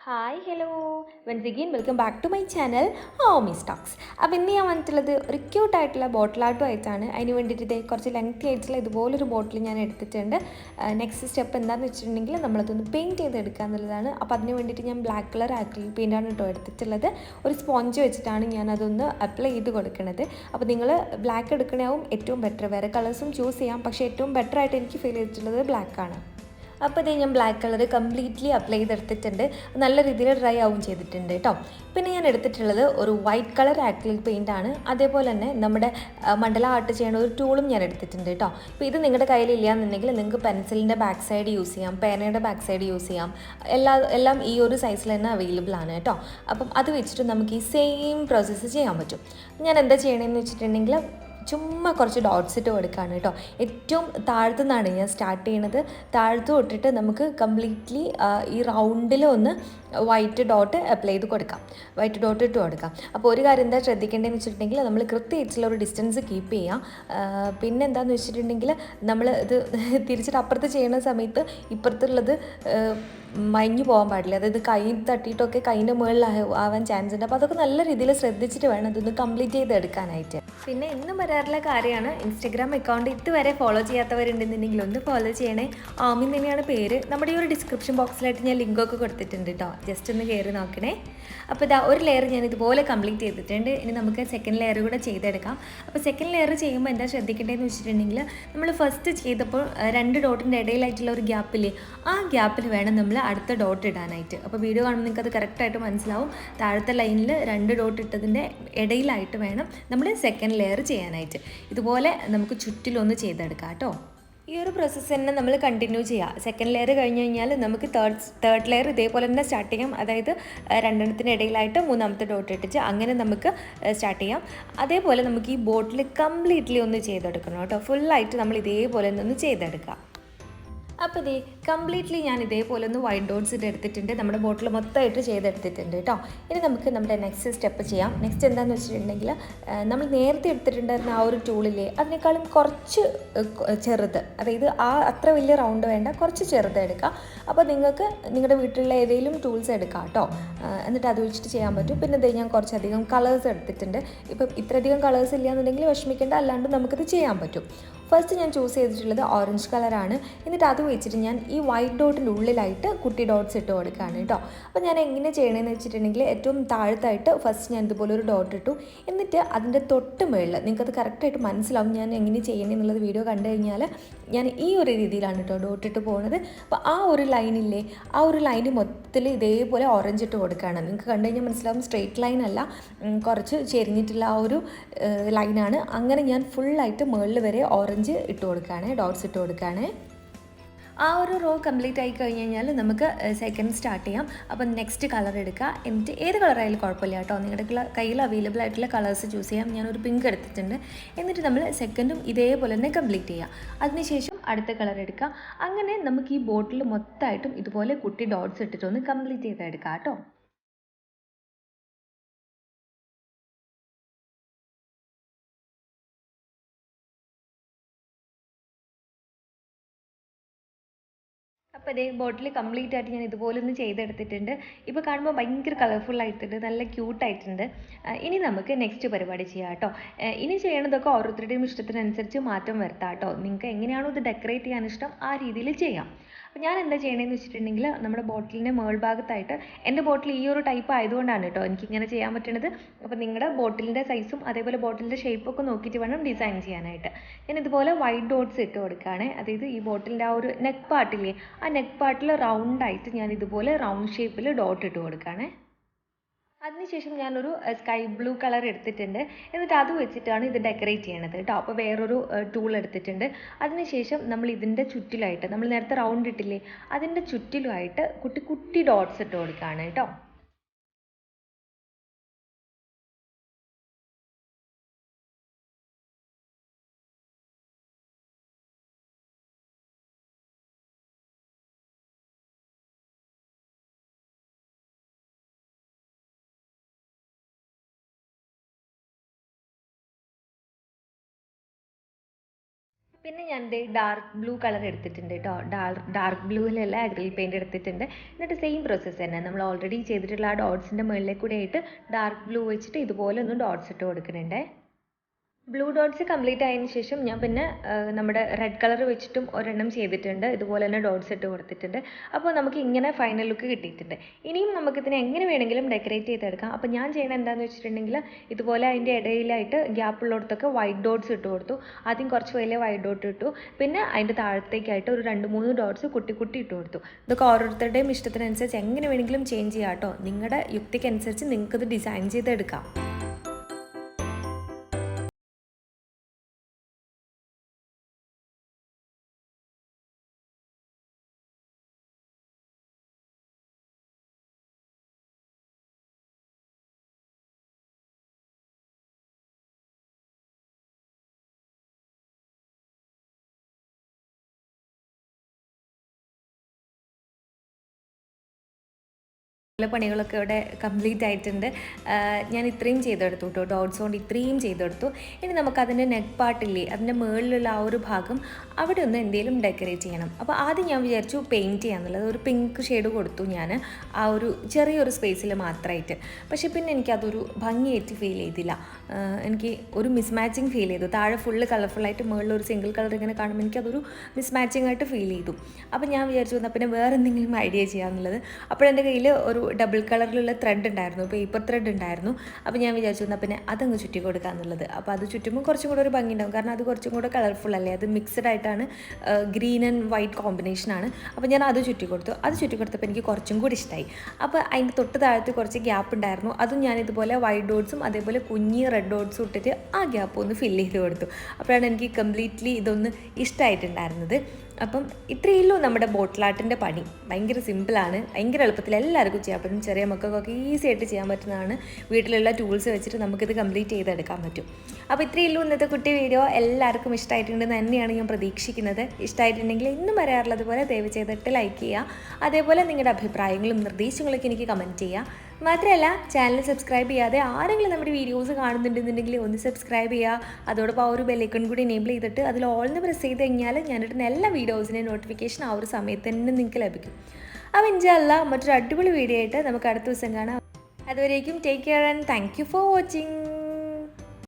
Hi hello once again welcome back to my channel Homie Stocks. അപ്പോൾ ഇന്ന് ഞാൻ വന്നിട്ടുള്ളത് ഒരു ക്യൂട്ടായിട്ടുള്ള ബോട്ടിൽ ആർട്ടും ആയിട്ടാണ്. അതിന് വേണ്ടിയിട്ട് ഇതേ കുറച്ച് ലെങ്തി ആയിട്ടുള്ള ഇതുപോലൊരു ബോട്ടിൽ ഞാൻ എടുത്തിട്ടുണ്ട്. നെക്സ്റ്റ് സ്റ്റെപ്പ് എന്താണെന്ന് വെച്ചിട്ടുണ്ടെങ്കിൽ നമ്മളതൊന്ന് പെയിൻറ്റ് ചെയ്തെടുക്കുക എന്നുള്ളതാണ്. അപ്പോൾ അതിന് വേണ്ടിയിട്ട് ഞാൻ ബ്ലാക്ക് കളർ ആക്രിലിക് പെയിൻ്റാണ് കേട്ടോ എടുത്തിട്ടുള്ളത്. ഒരു സ്പോഞ്ച് വെച്ചിട്ടാണ് ഞാനതൊന്ന് അപ്ലൈ ചെയ്ത് കൊടുക്കുന്നത്. അപ്പോൾ നിങ്ങൾ ബ്ലാക്ക് എടുക്കണയാവും ഏറ്റവും ബെറ്റർ. വേറെ കളേഴ്സും ചൂസ് ചെയ്യാം, പക്ഷേ ഏറ്റവും ബെറ്റർ ആയിട്ട് എനിക്ക് ഫീൽ ചെയ്തിട്ടുള്ളത് ബ്ലാക്കാണ്. അപ്പോൾ ഇതേ ഞാൻ ബ്ലാക്ക് കളർ കംപ്ലീറ്റ്ലി അപ്ലൈ ചെയ്തെടുത്തിട്ടുണ്ട്. നല്ല രീതിയിൽ ഡ്രൈ ആവും ചെയ്തിട്ടുണ്ട് കേട്ടോ. പിന്നെ ഞാൻ എടുത്തിട്ടുള്ളത് ഒരു വൈറ്റ് കളർ ആക്രിലിക് പെയിൻ്റ് ആണ്. അതേപോലെ തന്നെ നമ്മുടെ മണ്ഡല ആർട്ട് ചെയ്യണ ഒരു ടൂളും ഞാൻ എടുത്തിട്ടുണ്ട് കേട്ടോ. അപ്പോൾ ഇത് നിങ്ങളുടെ കയ്യിലില്ല എന്നുണ്ടെങ്കിൽ നിങ്ങൾക്ക് പെൻസിലിൻ്റെ ബാക്ക് സൈഡ് യൂസ് ചെയ്യാം, പേനയുടെ ബാക്ക് സൈഡ് യൂസ് ചെയ്യാം. എല്ലാം ഈ ഒരു സൈസിൽ തന്നെ അവൈലബിൾ ആണ് കേട്ടോ. അപ്പം അത് വെച്ചിട്ട് നമുക്ക് ഈ സെയിം പ്രോസസ്സ് ചെയ്യാൻ പറ്റും. ഞാൻ എന്താ ചെയ്യണമെന്ന് വെച്ചിട്ടുണ്ടെങ്കിൽ ചുമ്മാ കുറച്ച് ഡോട്ട്സ് ഇട്ട് കൊടുക്കുകയാണ് കേട്ടോ. ഏറ്റവും താഴത്തു നിന്നാണ് ഞാൻ സ്റ്റാർട്ട് ചെയ്യണത്. താഴത്ത് തൊട്ടിട്ട് നമുക്ക് കംപ്ലീറ്റ്ലി ഈ റൗണ്ടിൽ ഒന്ന് വൈറ്റ് ഡോട്ട് അപ്ലൈ ചെയ്ത് കൊടുക്കാം, വൈറ്റ് ഡോട്ട് ഇട്ട് കൊടുക്കാം. അപ്പോൾ ഒരു കാര്യം എന്താ ശ്രദ്ധിക്കേണ്ടതെന്ന് വെച്ചിട്ടുണ്ടെങ്കിൽ നമ്മൾ കൃത്യമായിട്ടുള്ള ഒരു ഡിസ്റ്റൻസ് കീപ്പ് ചെയ്യാം. പിന്നെ എന്താണെന്ന് വെച്ചിട്ടുണ്ടെങ്കിൽ നമ്മൾ ഇത് തിരിച്ചിട്ട് അപ്പുറത്ത് ചെയ്യുന്ന സമയത്ത് ഇപ്പുറത്തുള്ളത് മയങ്ങി പോകാൻ പാടില്ല. അതായത് കൈ തട്ടിയിട്ടൊക്കെ കൈൻ്റെ മുകളിൽ ആവാൻ ചാൻസ് ഉണ്ട്. അപ്പോൾ അതൊക്കെ നല്ല രീതിയിൽ ശ്രദ്ധിച്ചിട്ട് വേണം ഇതൊന്ന് കംപ്ലീറ്റ് ചെയ്തെടുക്കാനായിട്ട്. പിന്നെ എന്നും വരാറുള്ള കാര്യമാണ്, ഇൻസ്റ്റഗ്രാം അക്കൗണ്ട് ഇതുവരെ ഫോളോ ചെയ്യാത്തവരുണ്ടെന്നുണ്ടെങ്കിൽ ഒന്ന് ഫോളോ ചെയ്യണേ. ആമിൻ തന്നെയാണ് പേര്. നമ്മുടെ ഈ ഒരു ഡിസ്ക്രിപ്ഷൻ ബോക്സിലായിട്ട് ഞാൻ ലിങ്കൊക്കെ കൊടുത്തിട്ടുണ്ട് കേട്ടോ, ജസ്റ്റ് ഒന്ന് കയറി നോക്കണേ. അപ്പോൾ ഇതാ ഒരു ലെയർ ഞാൻ ഇതുപോലെ കംപ്ലീറ്റ് ചെയ്തിട്ടുണ്ട്. ഇനി നമുക്ക് സെക്കൻഡ് ലെയർ കൂടെ ചെയ്തെടുക്കാം. അപ്പോൾ സെക്കൻഡ് ലെയർ ചെയ്യുമ്പോൾ എന്താ ശ്രദ്ധിക്കേണ്ടതെന്ന് വെച്ചിട്ടുണ്ടെങ്കിൽ നമ്മൾ ഫസ്റ്റ് ചെയ്തപ്പോൾ 2 ഡോട്ടിൻ്റെ ഇടയിലായിട്ടുള്ള ഒരു ഗ്യാപ്പില്ലേ, ആ ഗ്യാപ്പിൽ വേണം നമ്മൾ അടുത്ത ഡോട്ട് ഇടാനായിട്ട്. അപ്പോൾ വീഡിയോ കാണുമ്പോൾ നിങ്ങൾക്ക് അത് കറക്റ്റായിട്ട് മനസ്സിലാവും. താഴത്തെ ലൈനിൽ 2 ഡോട്ട് ഇട്ടതിൻ്റെ ഇടയിലായിട്ട് വേണം നമ്മൾ സെക്കൻഡ് ലെയർ ചെയ്യാനായിട്ട്. ഇതുപോലെ നമുക്ക് ചുറ്റിലൊന്ന് ചെയ്തെടുക്കാം കേട്ടോ. ഈ ഒരു പ്രോസസ്സ് തന്നെ നമ്മൾ കണ്ടിന്യൂ ചെയ്യുക. സെക്കൻഡ് ലെയർ കഴിഞ്ഞ് കഴിഞ്ഞാൽ നമുക്ക് തേർഡ് ലെയർ ഇതേപോലെ തന്നെ സ്റ്റാർട്ട് ചെയ്യാം. അതായത് 2 ഇടയിലായിട്ട് 3ാമത്തെ ഡോട്ട് ഇട്ടിട്ട് അങ്ങനെ നമുക്ക് സ്റ്റാർട്ട് ചെയ്യാം. അതേപോലെ നമുക്ക് ഈ ബോട്ടിൽ കംപ്ലീറ്റ്ലി ഒന്ന് ചെയ്തെടുക്കണം കേട്ടോ. ഫുള്ളായിട്ട് നമ്മൾ ഇതേപോലെ ഒന്ന് ചെയ്തെടുക്കുക. അപ്പോൾ ഇതേ കംപ്ലീറ്റ്ലി ഞാൻ ഇതേപോലെ ഒന്ന് വൈറ്റ് ഡോട്ട്സ് ഇട്ട് എടുത്തിട്ടുണ്ട്. നമ്മുടെ ബോട്ടിൽ മൊത്തമായിട്ട് ചെയ്തെടുത്തിട്ടുണ്ട് കേട്ടോ. ഇനി നമുക്ക് നമ്മുടെ നെക്സ്റ്റ് സ്റ്റെപ്പ് ചെയ്യാം. നെക്സ്റ്റ് എന്താണെന്ന് വെച്ചിട്ടുണ്ടെങ്കിൽ നമ്മൾ നേരത്തെ എടുത്തിട്ടുണ്ടായിരുന്ന ആ ഒരു ടൂളില്ലേ, അതിനേക്കാളും കുറച്ച് ചെറുത്, അതായത് അത്ര വലിയ റൗണ്ട് വേണ്ട, കുറച്ച് ചെറുത് എടുക്കുക. അപ്പോൾ നിങ്ങൾക്ക് നിങ്ങളുടെ വീട്ടിലുള്ള ഏതെങ്കിലും ടൂൾസ് എടുക്കാം കേട്ടോ. എന്നിട്ട് അത് വെച്ചിട്ട് ചെയ്യാൻ പറ്റും. പിന്നെ ഇതേ ഞാൻ കുറച്ചധികം കളേഴ്സ് എടുത്തിട്ടുണ്ട്. ഇപ്പം ഇത്രയധികം കളേഴ്സ് ഇല്ല എന്നുണ്ടെങ്കിൽ വിഷമിക്കേണ്ട, അല്ലാണ്ട് നമുക്കിത് ചെയ്യാൻ പറ്റും. ഫസ്റ്റ് ഞാൻ ചൂസ് ചെയ്തിട്ടുള്ളത് ഓറഞ്ച് കളറാണ്. എന്നിട്ട് അത് വെച്ചിട്ട് ഞാൻ ഈ വൈറ്റ് ഡോട്ടിൻ്റെ ഉള്ളിലായിട്ട് കുട്ടി ഡോട്ട്സ് ഇട്ട് കൊടുക്കുകയാണ് കേട്ടോ. അപ്പോൾ ഞാൻ എങ്ങനെ ചെയ്യണമെന്ന് വെച്ചിട്ടുണ്ടെങ്കിൽ ഏറ്റവും താഴത്തായിട്ട് ഫസ്റ്റ് ഞാൻ ഇതുപോലെ ഒരു ഡോട്ട് ഇട്ടു. എന്നിട്ട് അതിൻ്റെ തൊട്ട് മുകളിൽ നിങ്ങൾക്കത് കറക്റ്റായിട്ട് മനസ്സിലാവും ഞാൻ എങ്ങനെ ചെയ്യണേ എന്നുള്ളത്. വീഡിയോ കണ്ടു കഴിഞ്ഞാൽ ഞാൻ ഈ ഒരു രീതിയിലാണ് കേട്ടോ ഡോട്ട് ഇട്ട് പോകുന്നത്. അപ്പോൾ ആ ഒരു ലൈനില്ലേ, ആ ഒരു ലൈന് മൊത്തത്തിൽ ഇതേപോലെ ഓറഞ്ച് ഇട്ട് കൊടുക്കുകയാണ്. നിങ്ങൾക്ക് കണ്ടു കഴിഞ്ഞാൽ മനസ്സിലാവും, സ്ട്രെയിറ്റ് ലൈൻ അല്ല, കുറച്ച് ചെരിഞ്ഞിട്ടുള്ള ആ ഒരു ലൈനാണ്. അങ്ങനെ ഞാൻ ഫുള്ളായിട്ട് മുകളിൽ വരെ ഓറഞ്ച് ഇട്ട് കൊടുക്കുകയാണ്, ഡോട്ട്സ് ഇട്ട് കൊടുക്കുകയാണ്. ആ ഒരു റോ കംപ്ലീറ്റ് ആയി കഴിഞ്ഞ് കഴിഞ്ഞാൽ നമുക്ക് സെക്കൻഡ് സ്റ്റാർട്ട് ചെയ്യാം. അപ്പം നെക്സ്റ്റ് കളർ എടുക്കുക. എന്നിട്ട് ഏത് കളറായാലും കുഴപ്പമില്ല കേട്ടോ, നിങ്ങളുടെ കയ്യിൽ അവൈലബിൾ ആയിട്ടുള്ള കളേഴ്സ് ചൂസ് ചെയ്യാം. ഞാനൊരു പിങ്ക് എടുത്തിട്ടുണ്ട്. എന്നിട്ട് നമ്മൾ സെക്കൻഡും ഇതേപോലെ തന്നെ കംപ്ലീറ്റ് ചെയ്യാം. അതിനുശേഷം അടുത്ത കളർ എടുക്കുക. അങ്ങനെ നമുക്ക് ഈ ബോട്ടിൽ മൊത്തമായിട്ടും ഇതുപോലെ കുട്ടി ഡോട്ട്സ് ഇട്ടിട്ടൊന്ന് കംപ്ലീറ്റ് ചെയ്തെടുക്കാം കേട്ടോ. അപ്പോൾ ഇതേ ബോട്ടിൽ കംപ്ലീറ്റ് ആയിട്ട് ഞാൻ ഇതുപോലെ ഒന്ന് ചെയ്തെടുത്തിട്ടുണ്ട്. ഇപ്പോൾ കാണുമ്പോൾ ഭയങ്കര കളർഫുൾ ആയിട്ടുണ്ട്, നല്ല ക്യൂട്ടായിട്ടുണ്ട്. ഇനി നമുക്ക് നെക്സ്റ്റ് പരിപാടി ചെയ്യാം കേട്ടോ. ഇനി ചെയ്യണതൊക്കെ ഓരോരുത്തരുടെയും ഇഷ്ടത്തിനനുസരിച്ച് മാറ്റം വരുത്താം കേട്ടോ. നിങ്ങൾക്ക് എങ്ങനെയാണോ ഇത് ഡെക്കറേറ്റ് ചെയ്യാൻ ഇഷ്ടം ആ രീതിയിൽ ചെയ്യാം. അപ്പോൾ ഞാൻ എന്താ ചെയ്യണമെന്ന് വെച്ചിട്ടുണ്ടെങ്കിൽ നമ്മുടെ ബോട്ടിലിൻ്റെ മേൾഭാഗത്തായിട്ട്, എൻ്റെ ബോട്ടിൽ ഈ ഒരു ടൈപ്പ് ആയതുകൊണ്ടാണ് കേട്ടോ എനിക്കിങ്ങനെ ചെയ്യാൻ പറ്റുന്നത്. അപ്പോൾ നിങ്ങളുടെ ബോട്ടിലിൻ്റെ സൈസും അതേപോലെ ബോട്ടിലിൻ്റെ ഷേപ്പൊക്കെ നോക്കിയിട്ട് വേണം ഡിസൈൻ ചെയ്യാനായിട്ട്. ഞാൻ ഇതുപോലെ വൈറ്റ് ഡോട്ട്സ് ഇട്ട് കൊടുക്കുകയാണ്. അതായത് ഈ ബോട്ടിലിൻ്റെ ആ ഒരു നെക്ക് പാർട്ടില്ലേ, ആ നെക്ക് പാർട്ടിൽ റൗണ്ടായിട്ട് ഞാൻ ഇതുപോലെ റൗണ്ട് ഷേപ്പിൽ ഡോട്ട് ഇട്ട് കൊടുക്കുകയാണ്. അതിനുശേഷം ഞാനൊരു സ്കൈ ബ്ലൂ കളർ എടുത്തിട്ടുണ്ട്. എന്നിട്ട് അത് വെച്ചിട്ടാണ് ഇത് ഡെക്കറേറ്റ് ചെയ്യണത് കേട്ടോ. അപ്പോൾ വേറൊരു ടൂൾ എടുത്തിട്ടുണ്ട്. അതിനുശേഷം നമ്മൾ ഇതിൻ്റെ ചുറ്റിലായിട്ട്, നമ്മൾ നേരത്തെ റൗണ്ട് ഇട്ടില്ലേ, അതിൻ്റെ ചുറ്റിലുമായിട്ട് കുട്ടി കുട്ടി ഡോട്ട്സ് ഇട്ട് കൊടുക്കുകയാണ് കേട്ടോ. പിന്നെ ഞാൻ ദേ ഡാർക്ക് ബ്ലൂ കളർ എടുത്തിട്ടുണ്ട് കേട്ടോ. ഡാർക്ക് ബ്ലൂവിലല്ല അക്രിലിക് പെയിൻറ് എടുത്തിട്ടുണ്ട്. എന്നിട്ട് സെയിം പ്രോസസ്സ് തന്നെ നമ്മൾ ഓൾറെഡി ചെയ്തിട്ടുള്ള ആ ഡോട്ട്സിൻ്റെ മുകളിലേക്ക് കൂടെ ആയിട്ട് ഡാർക്ക് ബ്ലൂ വെച്ചിട്ട് ഇതുപോലെ ഒന്ന് ഡോട്ട്സ് ഇട്ട് കൊടുക്കുന്നുണ്ട്. ബ്ലൂ ഡോട്ട്സ് കംപ്ലീറ്റ് ആയതിനു ശേഷം ഞാൻ പിന്നെ നമ്മുടെ റെഡ് കളർ വെച്ചിട്ടും ഒരെണ്ണം ചെയ്തിട്ടുണ്ട്. ഇതുപോലെ തന്നെ ഡോട്ട്സ് ഇട്ട് കൊടുത്തിട്ടുണ്ട്. അപ്പോൾ നമുക്ക് ഇങ്ങനെ ഫൈനൽ ലുക്ക് കിട്ടിയിട്ടുണ്ട്. ഇനിയും നമുക്കിതിനെ എങ്ങനെ വേണമെങ്കിലും ഡെക്കറേറ്റ് ചെയ്തെടുക്കാം. അപ്പോൾ ഞാൻ ചെയ്യുന്നത് എന്താണെന്ന് വെച്ചിട്ടുണ്ടെങ്കിൽ ഇതുപോലെ അതിൻ്റെ ഇടയിലായിട്ട് ഗ്യാപ്പ് ഉള്ളിടത്തൊക്കെ വൈറ്റ് ഡോട്ട്സ് ഇട്ട് കൊടുത്തു. ആദ്യം കുറച്ച് വലിയ വൈറ്റ് ഡോട്ട് ഇട്ടു. പിന്നെ അതിൻ്റെ താഴത്തേക്കായിട്ട് ഒരു 2-3 ഡോട്ട്സ് കുട്ടി കുട്ടി ഇട്ട് കൊടുത്തു. ഇതൊക്കെ ഓരോരുത്തരുടെയും ഇഷ്ടത്തിനനുസരിച്ച് എങ്ങനെ വേണമെങ്കിലും ചേഞ്ച് ചെയ്യാം കേട്ടോ. നിങ്ങളുടെ യുക്തിക്കനുസരിച്ച് നിങ്ങൾക്കത് ഡിസൈൻ ചെയ്തെടുക്കാം. പണികളൊക്കെ ഇവിടെ കംപ്ലീറ്റ് ആയിട്ടുണ്ട്. ഞാൻ ഇത്രയും ചെയ്തെടുത്തു കേട്ടോ. ഡോട്ട്സ് കൊണ്ട് ഇത്രയും ചെയ്തെടുത്തു. ഇനി നമുക്കതിൻ്റെ നെക്ക് പാർട്ടില്ലേ, അതിൻ്റെ മുകളിലുള്ള ആ ഒരു ഭാഗം അവിടെ ഒന്ന് എന്തെങ്കിലും ഡെക്കറേറ്റ് ചെയ്യണം. അപ്പോൾ ആദ്യം ഞാൻ വിചാരിച്ചു പെയിൻറ്റ് ചെയ്യാന്നുള്ളത്. ഒരു പിങ്ക് ഷെയ്ഡ് കൊടുത്തു ഞാൻ ആ ഒരു ചെറിയൊരു സ്പേസിൽ മാത്രമായിട്ട്. പക്ഷേ പിന്നെ എനിക്കതൊരു ഭംഗിയായിട്ട് ഫീൽ ചെയ്തില്ല. എനിക്ക് ഒരു മിസ്മാച്ചിങ് ഫീൽ ചെയ്തു. താഴെ ഫുള്ള് കളർഫുള്ളായിട്ട് മുകളിൽ ഒരു സിംഗിൾ കളർ ഇങ്ങനെ കാണുമ്പോൾ എനിക്കതൊരു മിസ്മാച്ചിങ് ആയിട്ട് ഫീൽ ചെയ്തു. അപ്പോൾ ഞാൻ വിചാരിച്ചു എന്നാൽ പിന്നെ വേറെ എന്തെങ്കിലും ഐഡിയ ചെയ്യാമെന്നുള്ളത്. അപ്പോഴെൻ്റെ കയ്യിൽ ഒരു ഡബിൾ കളറിലുള്ള ത്രെഡ് ഉണ്ടായിരുന്നു, പേപ്പർ ത്രെഡ് ഉണ്ടായിരുന്നു. അപ്പോൾ ഞാൻ വിചാരിച്ചു എന്നാൽ പിന്നെ അതങ്ങ് ചുറ്റി കൊടുക്കുക എന്നുള്ളത്. അപ്പോൾ അത് ചുറ്റുമ്പോൾ കുറച്ചും കൂടെ ഒരു ഭംഗി ഉണ്ടാകും. കാരണം അത് കുറച്ചും കൂടെ കളർഫുൾ അല്ലേ, അത് മിക്സഡ് ആയിട്ടാണ്, ഗ്രീൻ ആൻഡ് വൈറ്റ് കോമ്പിനേഷനാണ്. അപ്പോൾ ഞാൻ അത് ചുറ്റി കൊടുത്തു. അത് ചുറ്റി കൊടുത്തപ്പോൾ എനിക്ക് കുറച്ചും കൂടി ഇഷ്ടമായി. അപ്പോൾ അതിൻ്റെ തൊട്ട് താഴത്ത് കുറച്ച് ഗ്യാപ്പ് ഉണ്ടായിരുന്നു. അതും ഞാൻ ഇതുപോലെ വൈറ്റ് ഡോട്ട്സും അതേപോലെ കുഞ്ഞി റെഡ് ഡോട്ട്സും ഇട്ടിട്ട് ആ ഗ്യാപ്പ് ഒന്ന് ഫില്ല് ചെയ്ത് കൊടുത്തു. അപ്പോഴാണ് എനിക്ക് കംപ്ലീറ്റ്ലി ഇതൊന്ന് ഇഷ്ടമായിട്ടുണ്ടായിരുന്നത്. അപ്പം ഇത്രയേ ഉള്ളൂ നമ്മുടെ ബോട്ടിൽ ആർട്ടിൻ്റെ പണി. ഭയങ്കര സിമ്പിളാണ്, ഭയങ്കര എളുപ്പത്തിൽ എല്ലാവർക്കും ചെയ്യാൻ പറ്റും. ചെറിയ മക്കൾക്കൊക്കെ ഈസി ആയിട്ട് ചെയ്യാൻ പറ്റുന്നതാണ്. വീട്ടിലുള്ള ടൂൾസ് വെച്ചിട്ട് നമുക്കിത് കംപ്ലീറ്റ് ചെയ്തെടുക്കാൻ പറ്റും. അപ്പോൾ ഇത്രയേ ഉള്ളൂ ഇന്നത്തെ കുട്ടി വീഡിയോ. എല്ലാവർക്കും ഇഷ്ടമായിട്ടുണ്ടെന്ന് തന്നെയാണ് ഞാൻ പ്രതീക്ഷിക്കുന്നത്. ഇഷ്ടമായിട്ടുണ്ടെങ്കിൽ ഇന്നും പറയാറുള്ളത് പോലെ ദയവ് ചെയ്തിട്ട് ലൈക്ക് ചെയ്യുക. അതേപോലെ നിങ്ങളുടെ അഭിപ്രായങ്ങളും നിർദ്ദേശങ്ങളൊക്കെ എനിക്ക് കമൻറ്റ് ചെയ്യുക. മാത്രമല്ല ചാനൽ സബ്സ്ക്രൈബ് ചെയ്യാതെ ആരെങ്കിലും നമ്മുടെ വീഡിയോസ് കാണുന്നുണ്ടെന്നുണ്ടെങ്കിൽ ഒന്ന് സബ്സ്ക്രൈബ് ചെയ്യുക. അതോടൊപ്പം ആ ഒരു ബെല്ലൈക്കൺ കൂടി എനേബിൾ ചെയ്തിട്ട് അതിൽ ഓൾന്ന് പ്രസ് ചെയ്ത് കഴിഞ്ഞാൽ ഞാനിടുന്ന എല്ലാ വീഡിയോസിൻ്റെയും നോട്ടിഫിക്കേഷൻ ആ ഒരു സമയത്ത് തന്നെ നിങ്ങൾക്ക് ലഭിക്കും. അപ്പോൾ ഇൻഷാല്ലാ മറ്റൊരു അടിപൊളി വീഡിയോ ആയിട്ട് നമുക്ക് അടുത്ത ദിവസം കാണാം. അതുവരേക്കും take care and thank you for watching.